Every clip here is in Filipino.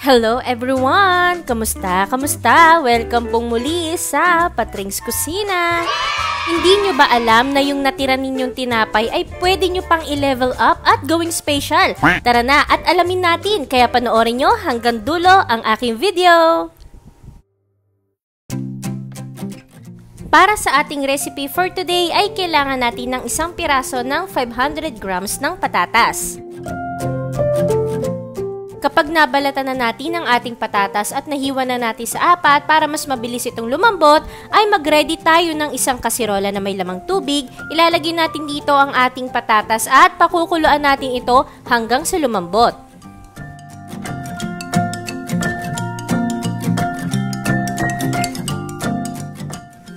Hello everyone! Kamusta? Kamusta? Welcome pong muli sa Patrings Kusina! Hindi nyo ba alam na yung natira ninyong tinapay ay pwede nyo pang i-level up at gawing special? Tara na at alamin natin, kaya panoorin nyo hanggang dulo ang aking video! Para sa ating recipe for today ay kailangan natin ng isang piraso ng 500 grams ng patatas. Kapag nabalatan na natin ang ating patatas at nahiwa na natin sa apat para mas mabilis itong lumambot, ay mag-ready tayo ng isang kasirola na may lamang tubig. Ilalagay natin dito ang ating patatas at pakukuluan natin ito hanggang sa lumambot.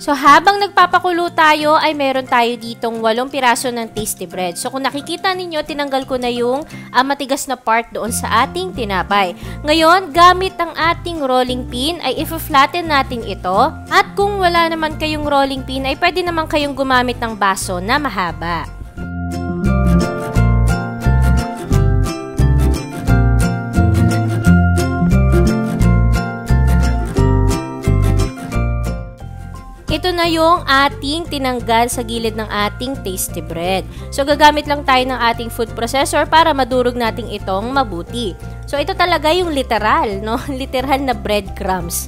So habang nagpapakulo tayo ay meron tayo ditong 8 piraso ng tasty bread. So kung nakikita ninyo, tinanggal ko na yung matigas na part doon sa ating tinapay. Ngayon, gamit ang ating rolling pin ay i-flatten natin ito. At kung wala naman kayong rolling pin ay pwede naman kayong gumamit ng baso na mahaba. Ito na yung ating tinanggal sa gilid ng ating tasty bread. So, gagamit lang tayo ng ating food processor para madurog natin itong mabuti. So, ito talaga yung literal, no? Literal na breadcrumbs.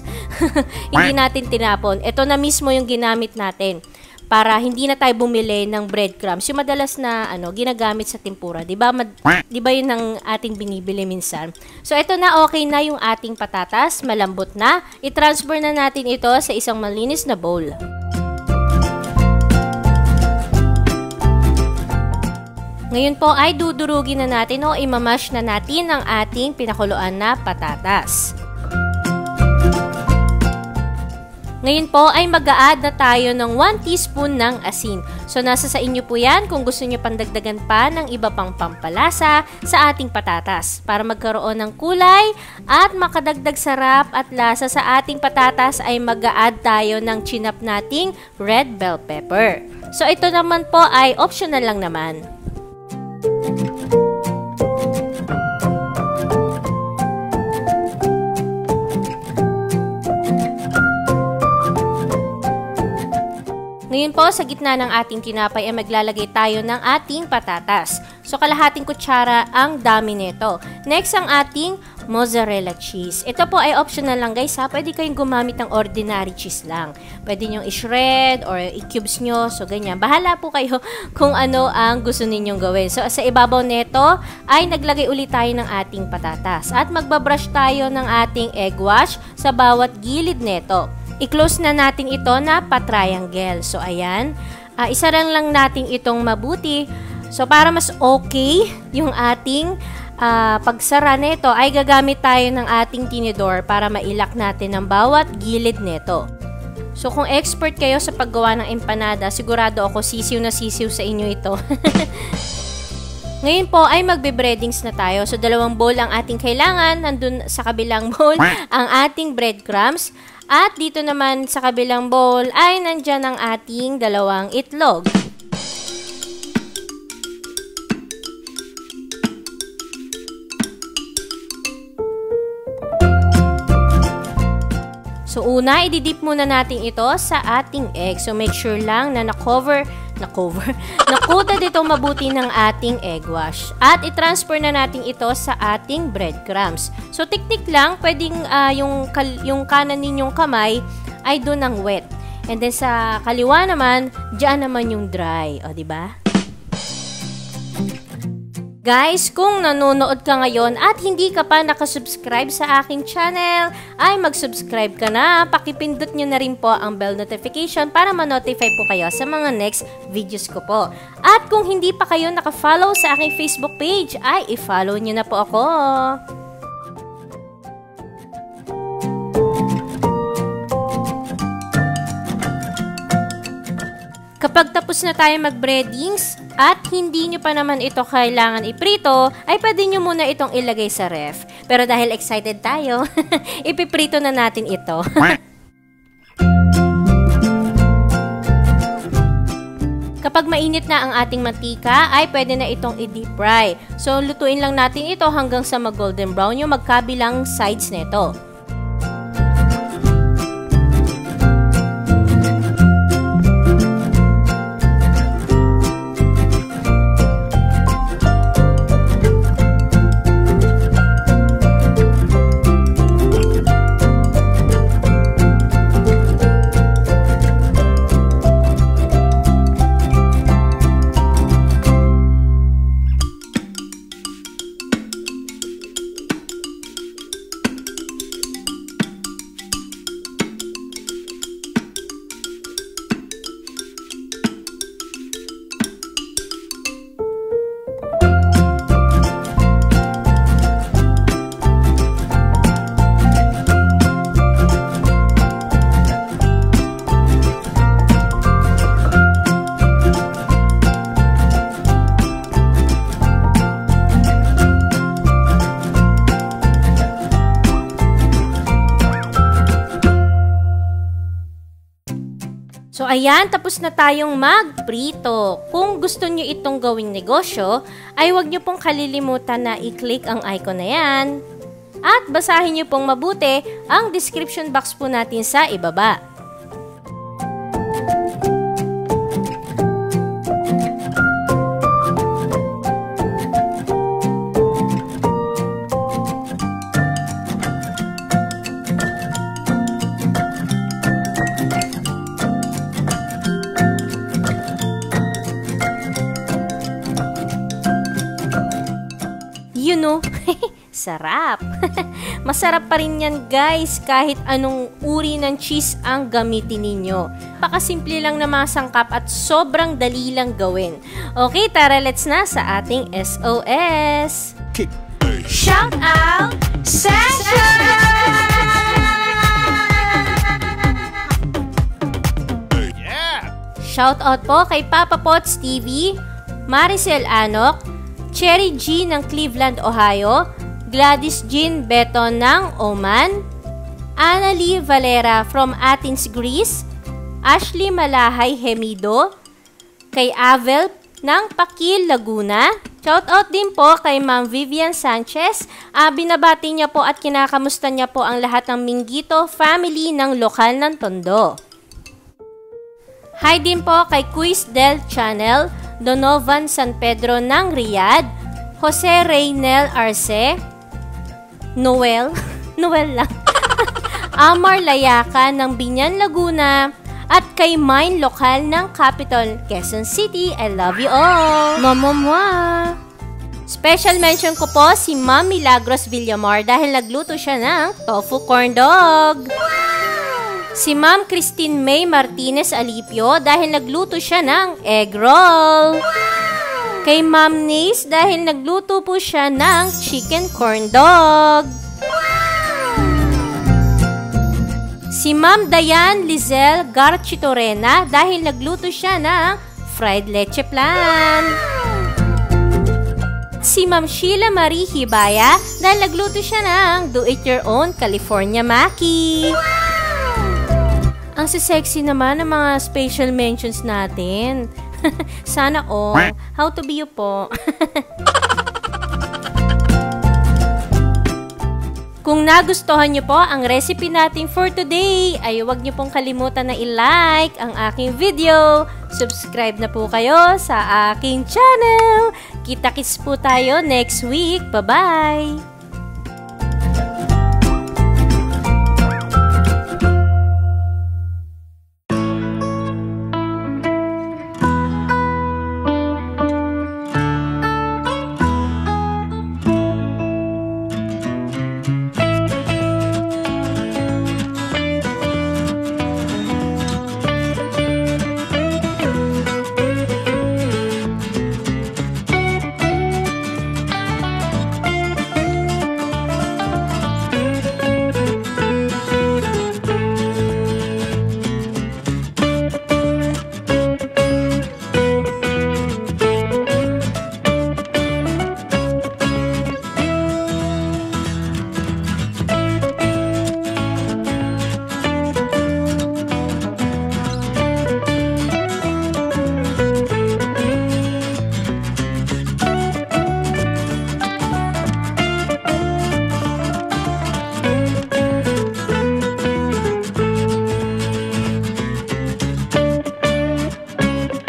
Hindi natin tinapon. Ito na mismo yung ginamit natin para hindi na tayo bumili ng breadcrumbs. Yung madalas na ginagamit sa tempura. Diba yun ang ating binibili minsan? So, ito na, okay na yung ating patatas. Malambot na. I-transfer na natin ito sa isang malinis na bowl. Ngayon po ay dudurugin na natin o imamash na natin ang ating pinakuluan na patatas. Ngayon po ay mag-a-add na tayo ng 1 teaspoon ng asin. So nasa sa inyo po yan kung gusto nyo pandagdagan pa ng iba pang pampalasa sa ating patatas. Para magkaroon ng kulay at makadagdag sarap at lasa sa ating patatas ay mag-a-add tayo ng chinap nating red bell pepper. So ito naman po ay optional lang naman. Ngayon po, sa gitna ng ating tinapay ay maglalagay tayo ng ating patatas. So, kalahating kutsara ang dami nito. Next, ang ating mozzarella cheese. Ito po ay optional lang guys ha. Pwede kayong gumamit ng ordinary cheese lang. Pwede nyo i-shred or i-cubes nyo. So, ganyan. Bahala po kayo kung ano ang gusto ninyong gawin. So, sa ibabaw nito ay naglagay ulit tayo ng ating patatas. At magbabrush tayo ng ating egg wash sa bawat gilid nito. I-close na natin ito na pa-triangle. So, ayan. Isaran lang natin itong mabuti. So, para mas okay yung ating pagsara nito, ay gagamit tayo ng ating tinidor para mailak natin ang bawat gilid nito. So, kung expert kayo sa paggawa ng empanada, sigurado ako sisiw na sisiw sa inyo ito. Ngayon po ay magbe-breadings na tayo. So, 2 bowl ang ating kailangan. Nandun sa kabilang bowl ang ating breadcrumbs. At dito naman sa kabilang bowl ay nandyan ang ating 2 itlog. So una, ididip muna natin ito sa ating egg. So make sure lang na nakuta dito mabuti ng ating egg wash. At i-transfer na natin ito sa ating breadcrumbs. So tiktik lang, pwedeng yung kanan ninyong kamay ay doon ang wet. And then sa kaliwa naman, diyan naman yung dry. O, diba? Guys, kung nanonood ka ngayon at hindi ka pa nakasubscribe sa aking channel, ay mag-subscribe ka na. Pakipindot nyo na rin po ang bell notification para ma-notify po kayo sa mga next videos ko po. At kung hindi pa kayo nakafollow sa aking Facebook page, ay i-follow nyo na po ako. Kapag tapos na tayo mag-breadings at hindi nyo pa naman ito kailangan iprito, ay pwede nyo muna itong ilagay sa ref. Pero dahil excited tayo, ipiprito na natin ito. Kapag mainit na ang ating mantika, ay pwede na itong i-deep fry. So, lutuin lang natin ito hanggang sa mag-golden brown yung magkabilang sides nito. So, ayan, tapos na tayong magprito. Kung gusto nyo itong gawing negosyo, ay huwag nyo pong kalilimutan na i-click ang icon na yan. At basahin nyo pong mabuti ang description box po natin sa ibaba. You know, sarap. Masarap pa rin yan guys kahit anong uri ng cheese ang gamitin ninyo. Pakasimple lang na mga sangkap at sobrang dali lang gawin. Okay, tara let's na sa ating SOS. Shout out session! Shout out po kay Papa Pots TV, Maricel Anok, Cherry G ng Cleveland, Ohio, Gladys Jean Beton ng Oman, Annalie Valera from Athens, Greece, Ashley Malahay Hemido, kay Avel ng Pakil, Laguna. Shoutout din po kay Ma'am Vivian Sanchez. Binabati niya po at kinakamusta niya po ang lahat ng Minggito family ng lokal ng Tondo. Hi din po kay Quiz Del Channel, Donovan San Pedro ng Riyadh, Jose Reynel Arce, Noel lang, Amar Layaka ng Binyan, Laguna, at kay Mine Lokal ng Capital, Quezon City. I love you all! Mamamwa! Special mention ko po si Ma'am Milagros Villamar dahil nagluto siya ng tofu corn dog. Si Ma'am Christine May Martinez Alipio dahil nagluto siya ng egg roll. Kay Ma'am Nace dahil nagluto po siya ng chicken corn dog. Si Ma'am Dayan Lizelle Garchitorena dahil nagluto siya ng fried leche flan. Si Ma'am Sheila Marie Hibaya dahil nagluto siya ng do-it-your-own California Maki. Ang sexy naman ng mga special mentions natin. Sana all. How to be you po. Kung nagustuhan nyo po ang recipe natin for today, ay huwag nyo pong kalimutan na i-like ang aking video. Subscribe na po kayo sa aking channel. Kita-kits po tayo next week. Bye-bye!